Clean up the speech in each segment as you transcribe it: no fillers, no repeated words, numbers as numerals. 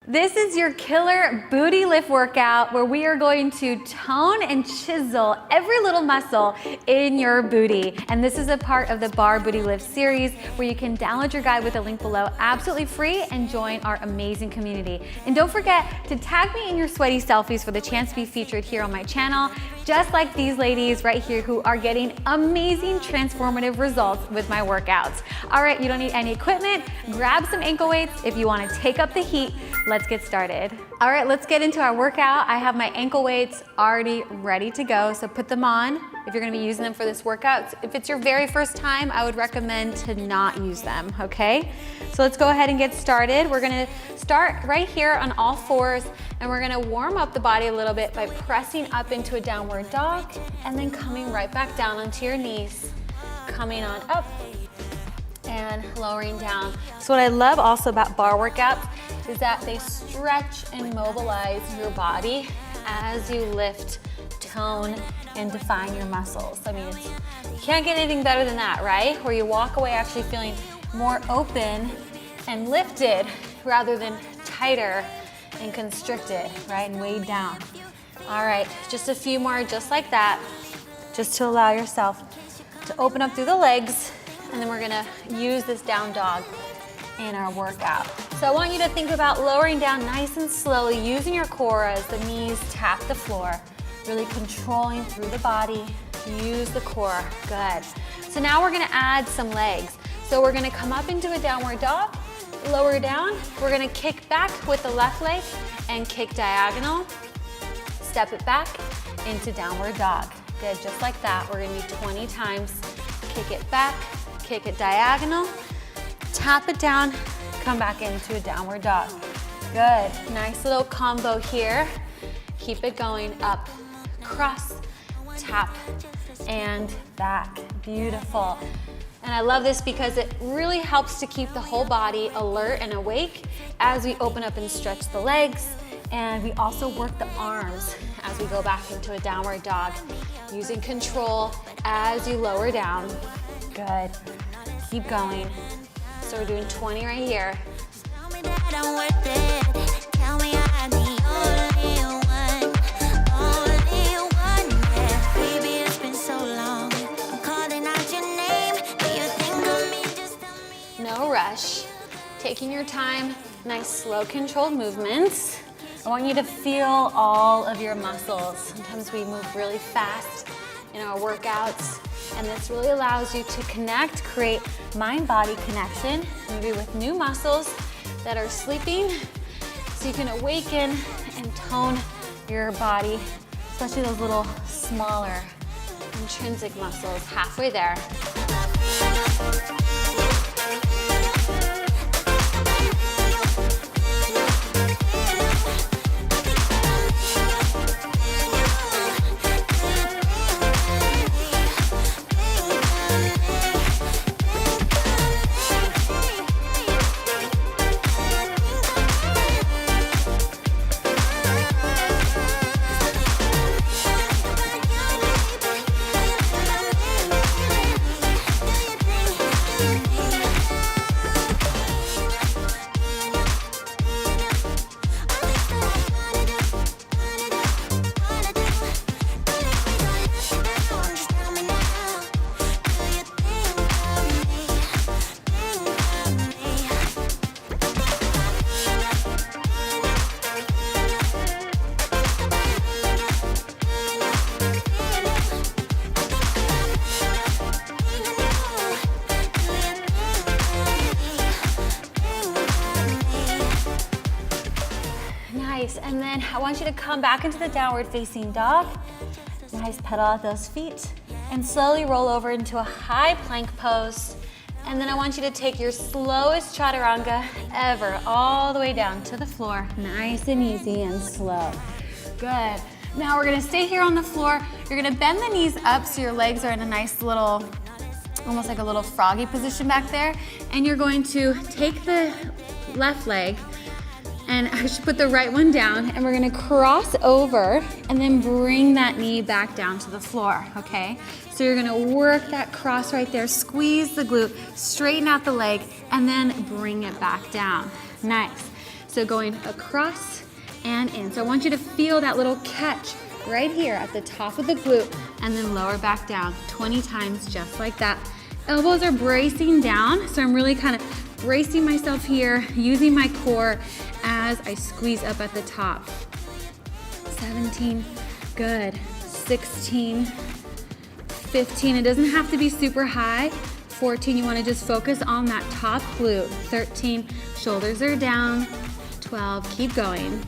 This is your killer booty lift workout where we are going to tone and chisel every little muscle in your booty. And this is a part of the Bar Booty Lift series where you can download your guide with a link below absolutely free and join our amazing community. And don't forget to tag me in your sweaty selfies for the chance to be featured here on my channel, just like these ladies right here who are getting amazing transformative results with my workouts. All right, you don't need any equipment. Grab some ankle weights if you want to take up the heat. Let's get started. All right, let's get into our workout. I have my ankle weights already ready to go, so put them on if you're gonna be using them for this workout. If it's your very first time, I would recommend to not use them, okay? So let's go ahead and get started. We're gonna start right here on all fours, and we're gonna warm up the body a little bit by pressing up into a downward dog, and then coming right back down onto your knees, coming on up, and lowering down. So what I love also about bar workouts is that they stretch and mobilize your body as you lift, tone, and define your muscles. I mean, you can't get anything better than that, right? Where you walk away actually feeling more open and lifted rather than tighter and constricted, right? And weighed down. All right, just a few more just like that, just to allow yourself to open up through the legs, and then we're gonna use this down dog in our workout. So I want you to think about lowering down nice and slowly, using your core as the knees tap the floor, really controlling through the body. Use the core, good. So now we're gonna add some legs. So we're gonna come up into a downward dog, lower down. We're gonna kick back with the left leg and kick diagonal. Step it back into downward dog. Good, just like that. We're gonna do 20 times. Kick it back, kick it diagonal, tap it down, come back into a downward dog. Good, nice little combo here. Keep it going up, cross, tap, and back. Beautiful. And I love this because it really helps to keep the whole body alert and awake as we open up and stretch the legs. And we also work the arms as we go back into a downward dog, using control as you lower down. Good, keep going. So we're doing 20 right here. No rush, taking your time, nice slow controlled movements. I want you to feel all of your muscles. Sometimes we move really fast in our workouts, and this really allows you to connect, create mind-body connection, maybe with new muscles that are sleeping, so you can awaken and tone your body, especially those little smaller intrinsic muscles. Halfway there. And then I want you to come back into the downward facing dog. Nice, pedal out those feet and slowly roll over into a high plank pose. And then I want you to take your slowest chaturanga ever all the way down to the floor. Nice and easy and slow. Good. Now we're gonna stay here on the floor. You're gonna bend the knees up so your legs are in a nice little, almost like a little froggy position back there. And you're going to take the left leg, and I should put the right one down, and we're gonna cross over and then bring that knee back down to the floor, okay? So you're gonna work that cross right there, squeeze the glute, straighten out the leg, and then bring it back down. Nice. So So going across and in. So I want you to feel that little catch right here at the top of the glute and then lower back down 20 times just like that. Elbows are bracing down, so I'm really kind of bracing myself here, using my core as I squeeze up at the top. 17, good. 16, 15, it doesn't have to be super high. 14, you want to just focus on that top glute. 13, shoulders are down. 12, keep going.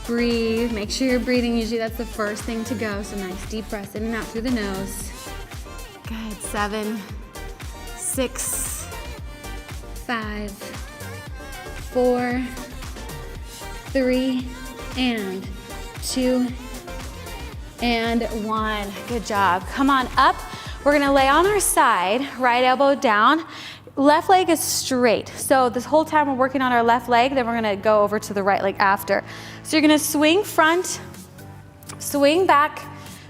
Breathe, make sure you're breathing. Usually that's the first thing to go, so nice deep breaths in and out through the nose. Good, 7, 6, 5, 4, 3, and 2, and 1. Good job. Come on up. We're gonna lay on our side, right elbow down. Left leg is straight. So this whole time we're working on our left leg, then we're gonna go over to the right leg after. So you're gonna swing front, swing back,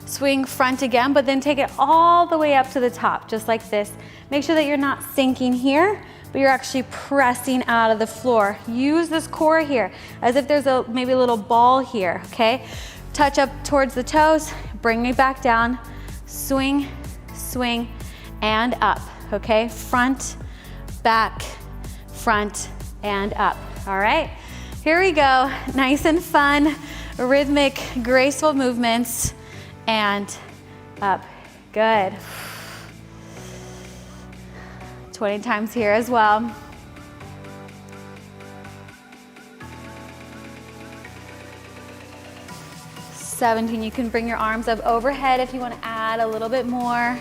swing front again, but then take it all the way up to the top, just like this. Make sure that you're not sinking here, but you're actually pressing out of the floor. Use this core here as if there's maybe a little ball here, okay? Touch up towards the toes, bring me back down, swing, swing, and up, okay? Front, back, front, and up, all right? Here we go, nice and fun, rhythmic, graceful movements, and up, good. 20 times here as well. $17, you can bring your arms up overhead if you want to add a little bit more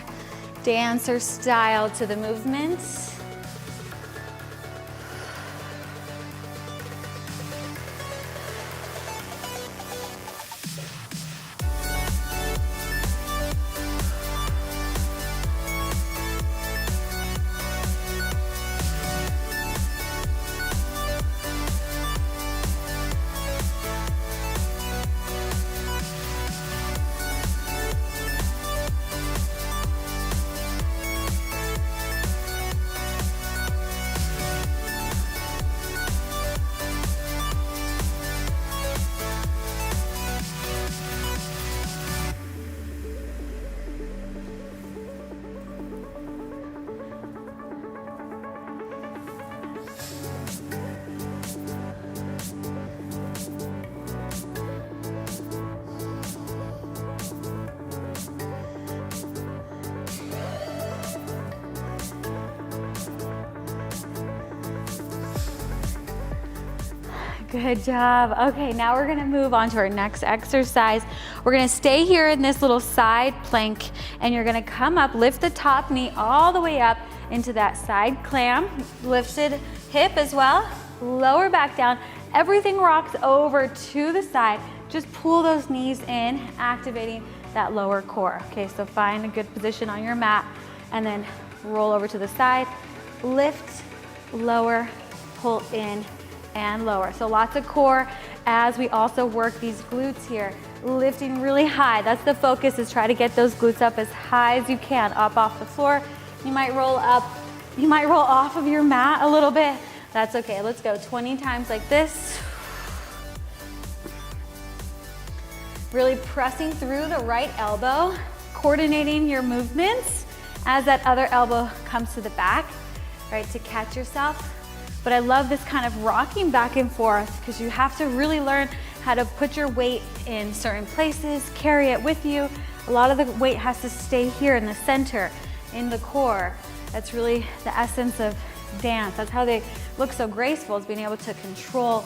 dancer style to the movements. Good job. Okay, now we're gonna move on to our next exercise. We're gonna stay here in this little side plank, and you're gonna come up, lift the top knee all the way up into that side clam, lifted hip as well, lower back down. Everything rocks over to the side. Just pull those knees in, activating that lower core. Okay, so find a good position on your mat, and then roll over to the side, lift, lower, pull in, and lower. So lots of core as we also work these glutes here, lifting really high. That's the focus, is try to get those glutes up as high as you can, up off the floor. You might roll up, you might roll off of your mat a little bit. That's okay, let's go 20 times like this. Really pressing through the right elbow, coordinating your movements as that other elbow comes to the back, right, to catch yourself. But I love this kind of rocking back and forth because you have to really learn how to put your weight in certain places, carry it with you. A lot of the weight has to stay here in the center, in the core. That's really the essence of dance. That's how they look so graceful, is being able to control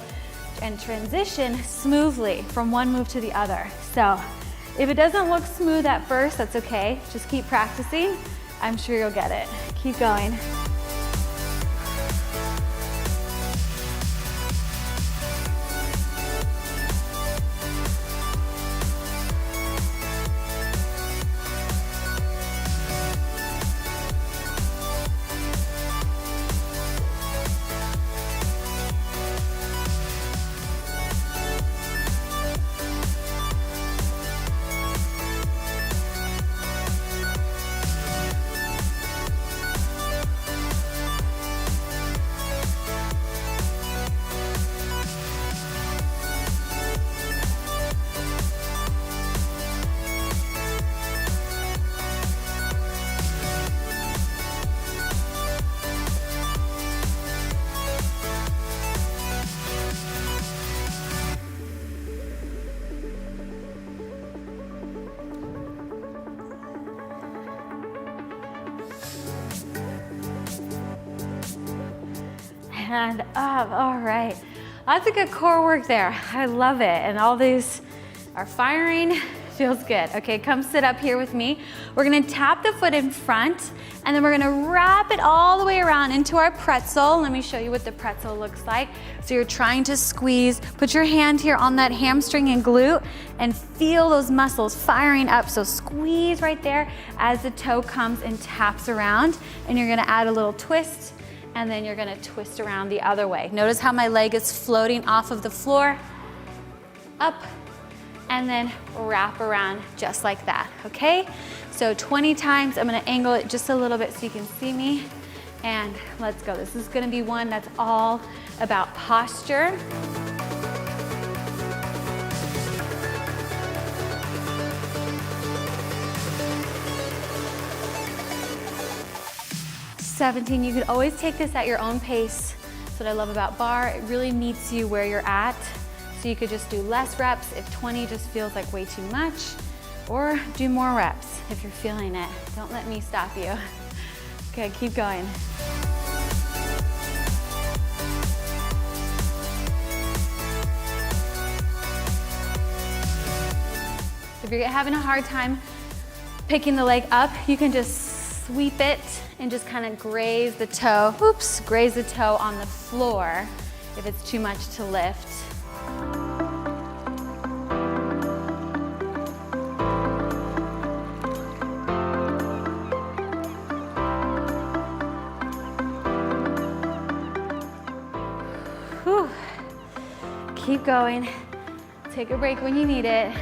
and transition smoothly from one move to the other. So if it doesn't look smooth at first, that's okay. Just keep practicing. I'm sure you'll get it. Keep going. and up. All right. Lots of good core work there. I love it. And all these are firing. Feels good. Okay, come sit up here with me. We're gonna tap the foot in front, and then we're gonna wrap it all the way around into our pretzel. Let me show you what the pretzel looks like. So you're trying to squeeze. Put your hand here on that hamstring and glute and feel those muscles firing up. So squeeze right there as the toe comes and taps around, and you're gonna add a little twist, and then you're gonna twist around the other way. Notice how my leg is floating off of the floor, up, and then wrap around just like that, okay? So 20 times, I'm gonna angle it just a little bit so you can see me, and let's go. This is gonna be one that's all about posture. $17, you could always take this at your own pace. That's what I love about bar. It really meets you where you're at. So you could just do less reps if 20 just feels like way too much, or do more reps if you're feeling it. Don't let me stop you. Okay, keep going. If you're having a hard time picking the leg up, you can just sweep it and just kind of graze the toe. Oops, graze the toe on the floor if it's too much to lift. Whew. Keep going. Take a break when you need it.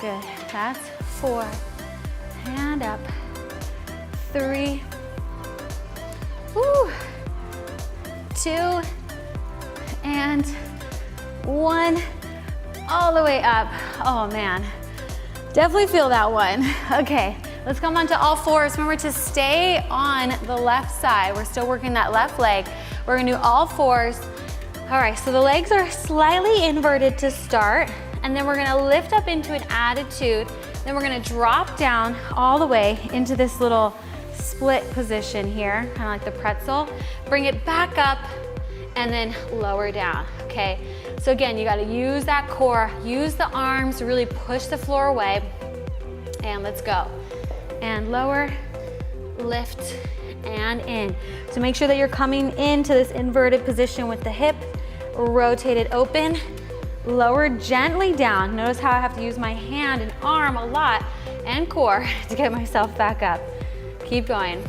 Good. That's 4. Hand up. 3. Woo. 2. And 1. All the way up. Oh man. Definitely feel that one. Okay, let's come on to all fours. Remember to stay on the left side. We're still working that left leg. We're gonna do all fours. All right, so the legs are slightly inverted to start, and then we're gonna lift up into an attitude. Then we're gonna drop down all the way into this little split position here, kind of like the pretzel. Bring it back up and then lower down, okay? So again, you gotta use that core, use the arms to really push the floor away, and let's go. And lower, lift, and in. So make sure that you're coming into this inverted position with the hip, rotate it open, lower gently down. Notice how I have to use my hand and arm a lot, and core, to get myself back up. Keep going.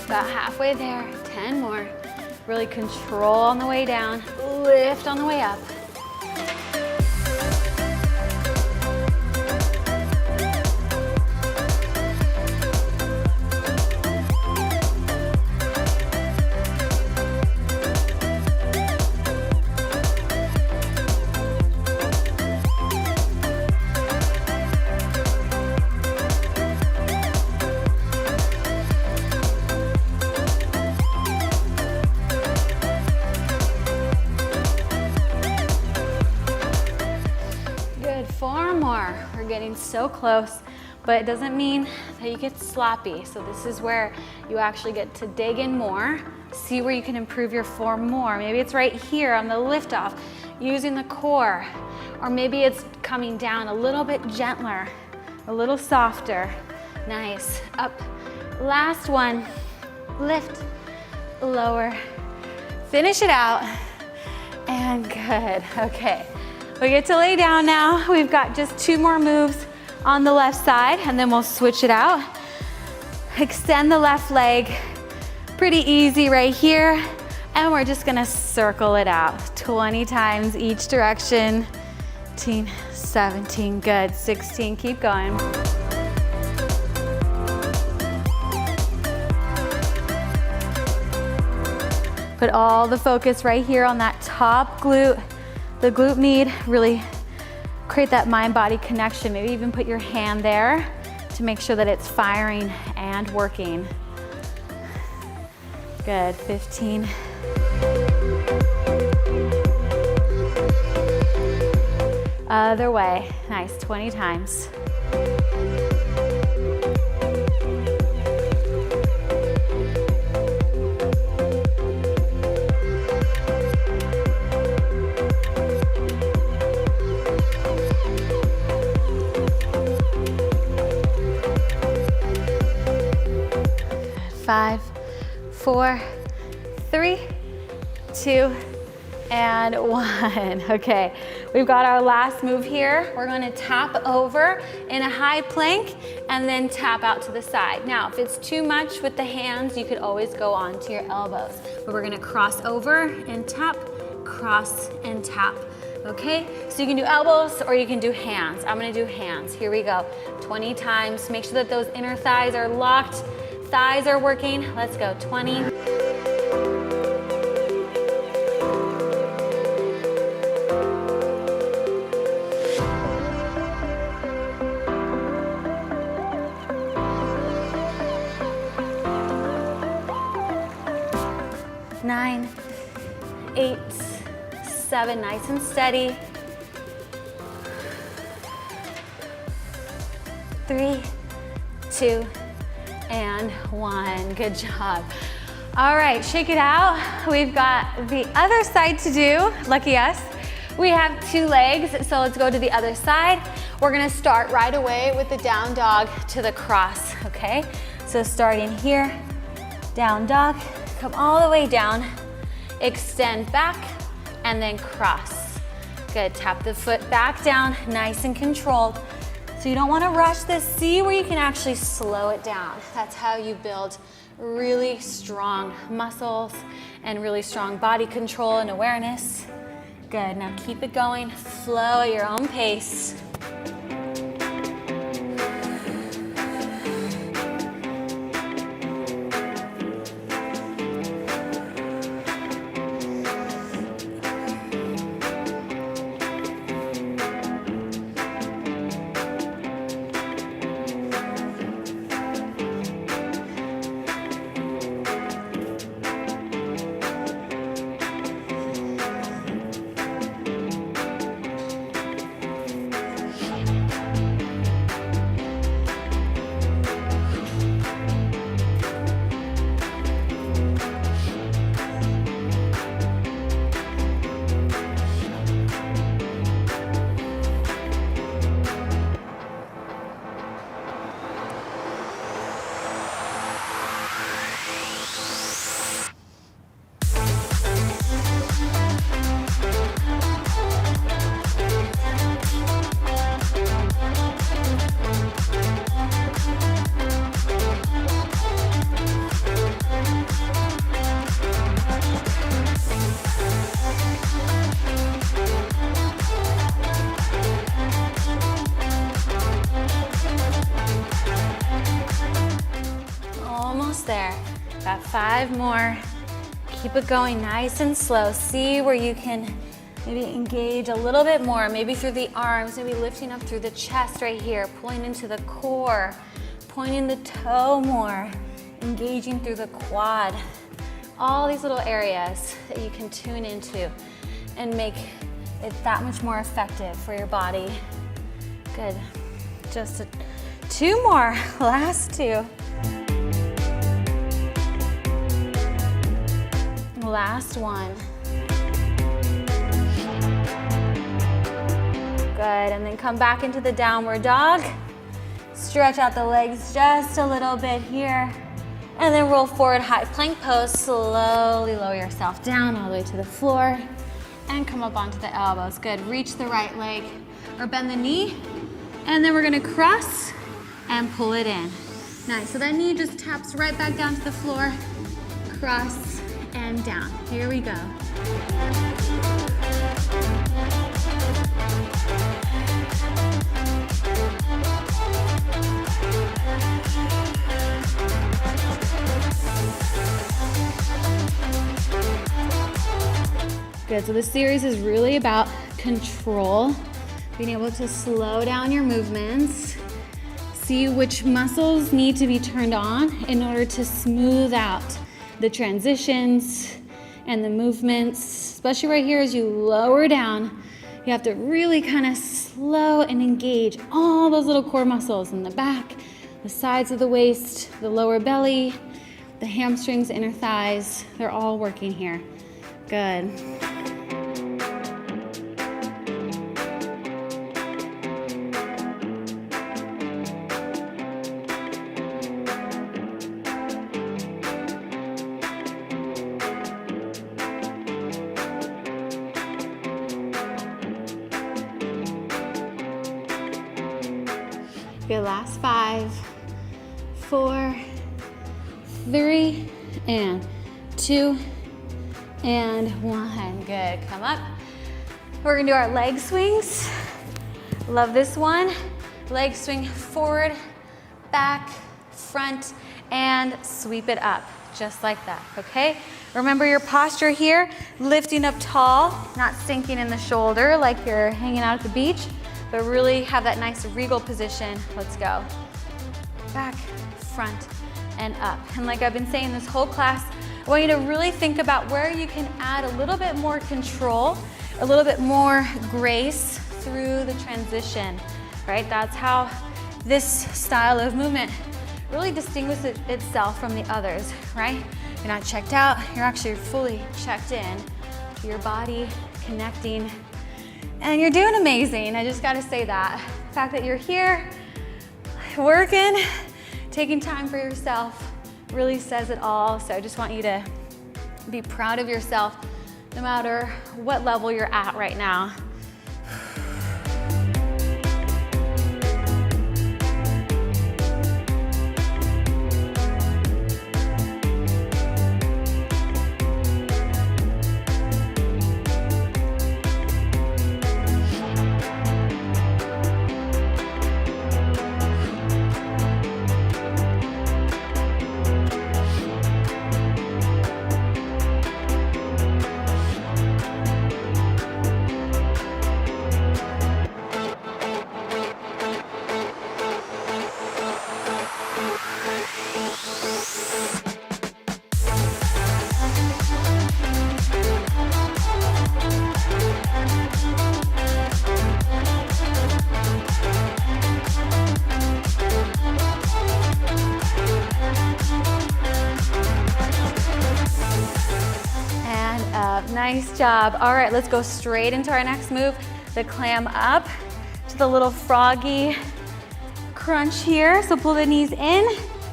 About halfway there, 10 more. Really control on the way down, lift on the way up. So close, but it doesn't mean that you get sloppy. So this is where you actually get to dig in more, see where you can improve your form more. Maybe it's right here on the lift off, using the core, or maybe it's coming down a little bit gentler, a little softer. Nice, up. Last one, lift, lower, finish it out. And good, okay. We get to lay down now. We've got just 2 more moves on the left side, and then we'll switch it out. Extend the left leg, pretty easy right here. And we're just gonna circle it out 20 times each direction. 18, 17, good, 16, keep going. Put all the focus right here on that top glute, the glute med. Really create that mind-body connection. Maybe even put your hand there to make sure that it's firing and working. Good, 15. Other way, nice, 20 times. Five, 4, 3, 2, and 1. Okay, we've got our last move here. We're gonna tap over in a high plank and then tap out to the side. Now, if it's too much with the hands, you could always go onto your elbows. But we're gonna cross over and tap, cross and tap. Okay, so you can do elbows or you can do hands. I'm gonna do hands. Here we go. 20 times. Make sure that those inner thighs are locked. Thighs are working. Let's go. 20. Nine, 8, 7, nice and steady. 3, 2, and 1. Good job. All right, shake it out. We've got the other side to do. Lucky us. We have 2 legs, so let's go to the other side. We're gonna start right away with the down dog to the cross, okay? So starting here, down dog, come all the way down, extend back, and then cross. Good, tap the foot back down, nice and controlled. So you don't wanna rush this. See where you can actually slow it down. That's how you build really strong muscles and really strong body control and awareness. Good, now keep it going, flow at your own pace. There. Got 5 more. Keep it going nice and slow. See where you can maybe engage a little bit more, maybe through the arms, maybe lifting up through the chest right here, pulling into the core, pointing the toe more, engaging through the quad. All these little areas that you can tune into and make it that much more effective for your body. Good. Just 2 more. Last 2. Last one. Good, and then come back into the downward dog. Stretch out the legs just a little bit here. And then roll forward, high plank pose. Slowly lower yourself down all the way to the floor. and come up onto the elbows. Good, reach the right leg or bend the knee, and then we're gonna cross and pull it in. Nice, so that knee just taps right back down to the floor, cross and down. Here we go. Good, so this series is really about control, being able to slow down your movements, see which muscles need to be turned on in order to smooth out the transitions and the movements, especially right here as you lower down. You have to really kind of slow and engage all those little core muscles in the back, the sides of the waist, the lower belly, the hamstrings, inner thighs. They're all working here. Good. Good, last 5, 4, 3, and 2, and 1. Good, come up. We're gonna do our leg swings. Love this one. Leg swing forward, back, front, and sweep it up, just like that, okay? Remember your posture here, lifting up tall, not sinking in the shoulder like you're hanging out at the beach, but really have that nice regal position. Let's go. Back, front, and up. And like I've been saying this whole class, I want you to really think about where you can add a little bit more control, a little bit more grace through the transition, right? That's how this style of movement really distinguishes itself from the others, right? You're not checked out, you're actually fully checked in to your body, connecting, and you're doing amazing. I just gotta say that. The fact that you're here, working, taking time for yourself really says it all. So I just want you to be proud of yourself no matter what level you're at right now. Nice job. All right, let's go straight into our next move, the clam up to the little froggy crunch here. So pull the knees in.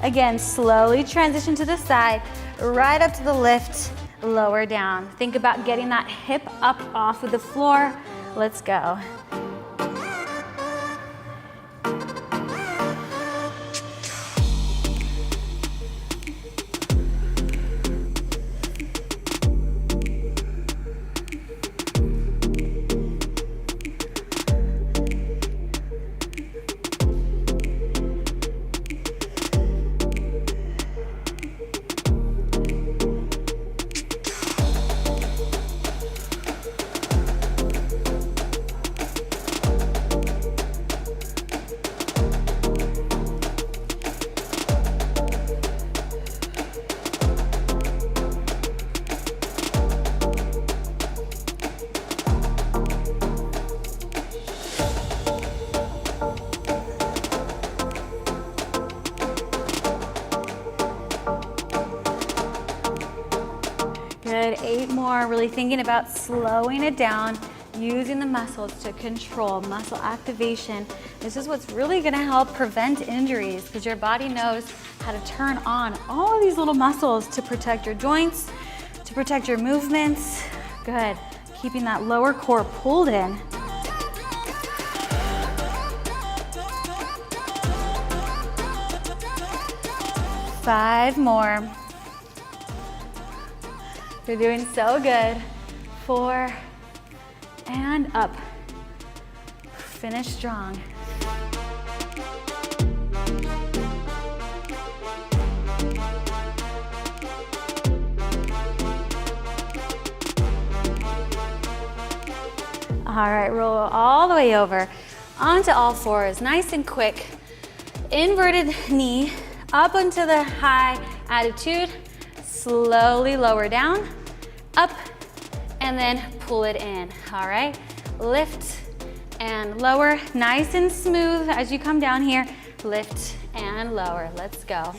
Again, slowly transition to the side, right up to the lift, lower down. Think about getting that hip up off of the floor. Let's go. Good, 8 more, really thinking about slowing it down, using the muscles to control, muscle activation. This is what's really gonna help prevent injuries because your body knows how to turn on all of these little muscles to protect your joints, to protect your movements. Good, keeping that lower core pulled in. Five more. You're doing so good. 4, and up. Finish strong. All right, roll all the way over onto all fours, nice and quick. Inverted knee up into the high attitude, slowly lower down, up, and then pull it in, all right? Lift and lower, nice and smooth as you come down here. Lift and lower, let's go.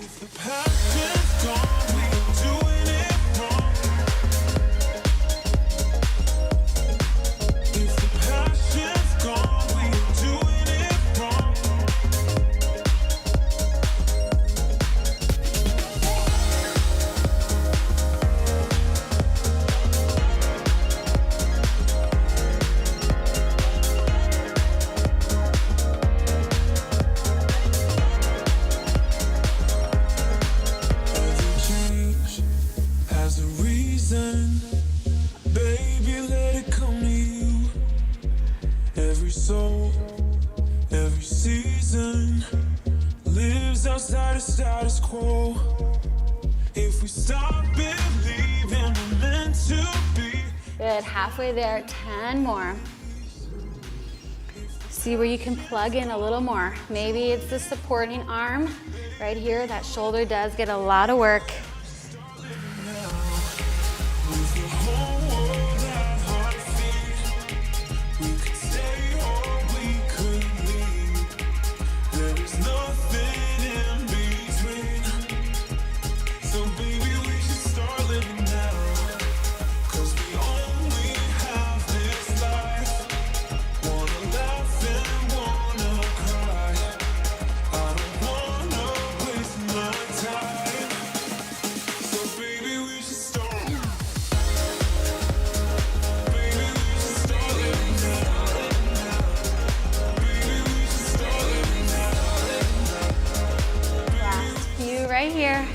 Status quo. If we stop believing we're meant to be. Good, halfway there, 10 more. See where you can plug in a little more. Maybe it's the supporting arm right here. That shoulder does get a lot of work. Right here.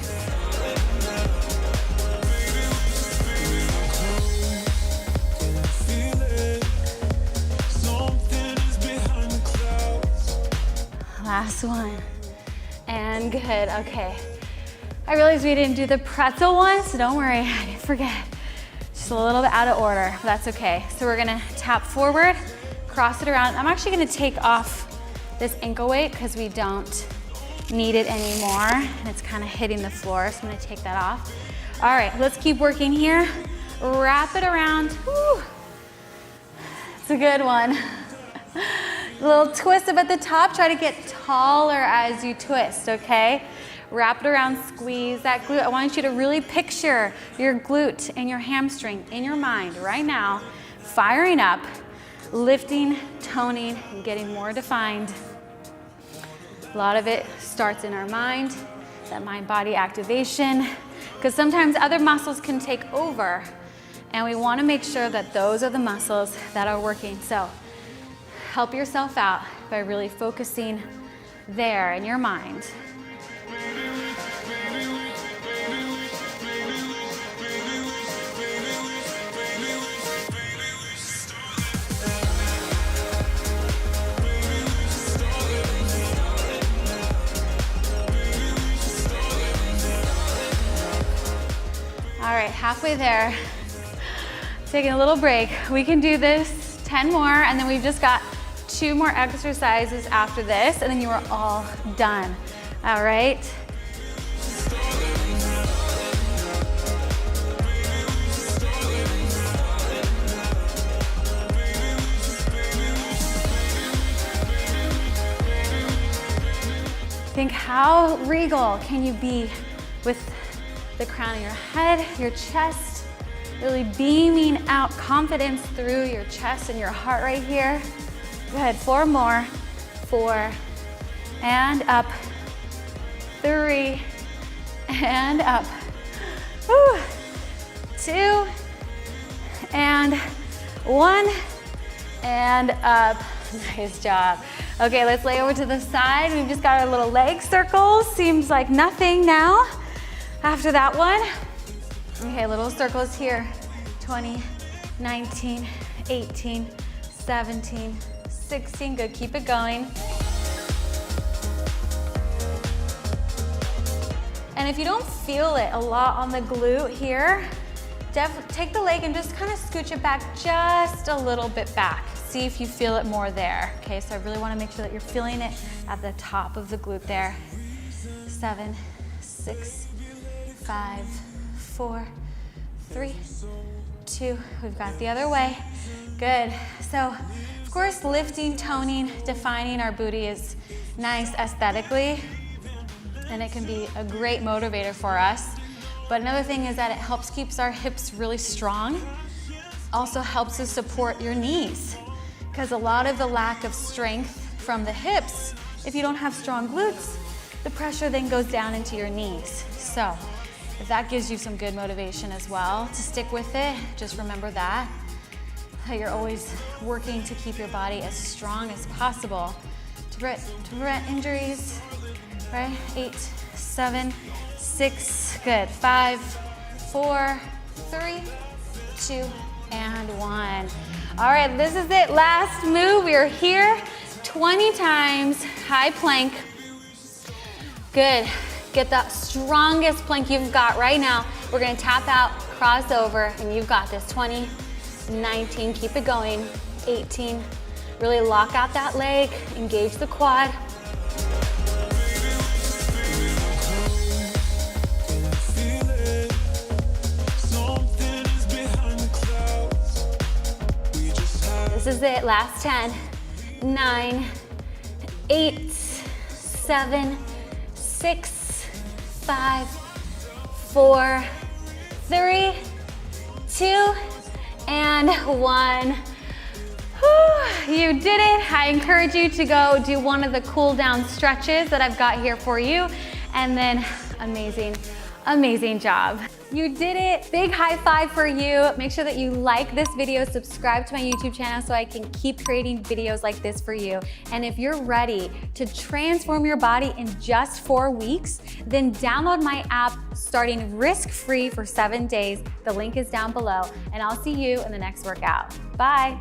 Last one. And good, okay. I realized we didn't do the pretzel one, so don't worry, I didn't forget. Just a little bit out of order, but that's okay. So we're gonna tap forward, cross it around. I'm actually gonna take off this ankle weight because we don't need it anymore. And it's kind of hitting the floor, so I'm gonna take that off. All right, let's keep working here. Wrap it around. Woo. It's a good one. A little twist up at the top. Try to get taller as you twist, okay? Wrap it around, squeeze that glute. I want you to really picture your glute and your hamstring in your mind right now, firing up, lifting, toning, and getting more defined. A lot of it starts in our mind, that mind-body activation, because sometimes other muscles can take over, and we want to make sure that those are the muscles that are working. So help yourself out by really focusing there in your mind. All right, halfway there. Taking a little break. We can do this 10 more, and then we've just got 2 more exercises after this, and then you are all done. All right. Think how regal can you be with the crown of your head, your chest, really beaming out confidence through your chest and your heart right here. Good, 4 more. 4, and up. 3, and up. Woo. 2, and 1, and up. Nice job. Okay, let's lay over to the side. We've just got our little leg circles. Seems like nothing now after that one. Okay, little circles here. 20, 19, 18, 17, 16. Good, keep it going. And if you don't feel it a lot on the glute here, take the leg and just kind of scooch it back just a little bit back. See if you feel it more there. Okay, so I really want to make sure that you're feeling it at the top of the glute there. 7, 6, 5, 4, 3, 2. We've got the other way. Good. So, of course, lifting, toning, defining our booty is nice aesthetically, and it can be a great motivator for us. But another thing is that it helps keeps our hips really strong. Also helps to support your knees, because a lot of the lack of strength from the hips, if you don't have strong glutes, the pressure then goes down into your knees. So if that gives you some good motivation as well to stick with it, just remember that you're always working to keep your body as strong as possible to prevent injuries, right? 8, 7, 6, good. 5, 4, 3, 2, and 1. All right, this is it, last move. We are here 20 times, high plank. Good, get the strongest plank you've got right now. We're gonna tap out, cross over, and you've got this. 20, 19, keep it going. 18, really lock out that leg, engage the quad. This is it, last 10, 9, 8, 7, 6, 5, 4, 3, 2, and 1. Whew, you did it. I encourage you to go do one of the cool down stretches that I've got here for you, and then amazing job. You did it. Big high five for you. Make sure that you like this video, subscribe to my YouTube channel so I can keep creating videos like this for you. And if you're ready to transform your body in just 4 weeks, then download my app starting risk-free for 7 days. The link is down below, and I'll see you in the next workout. Bye.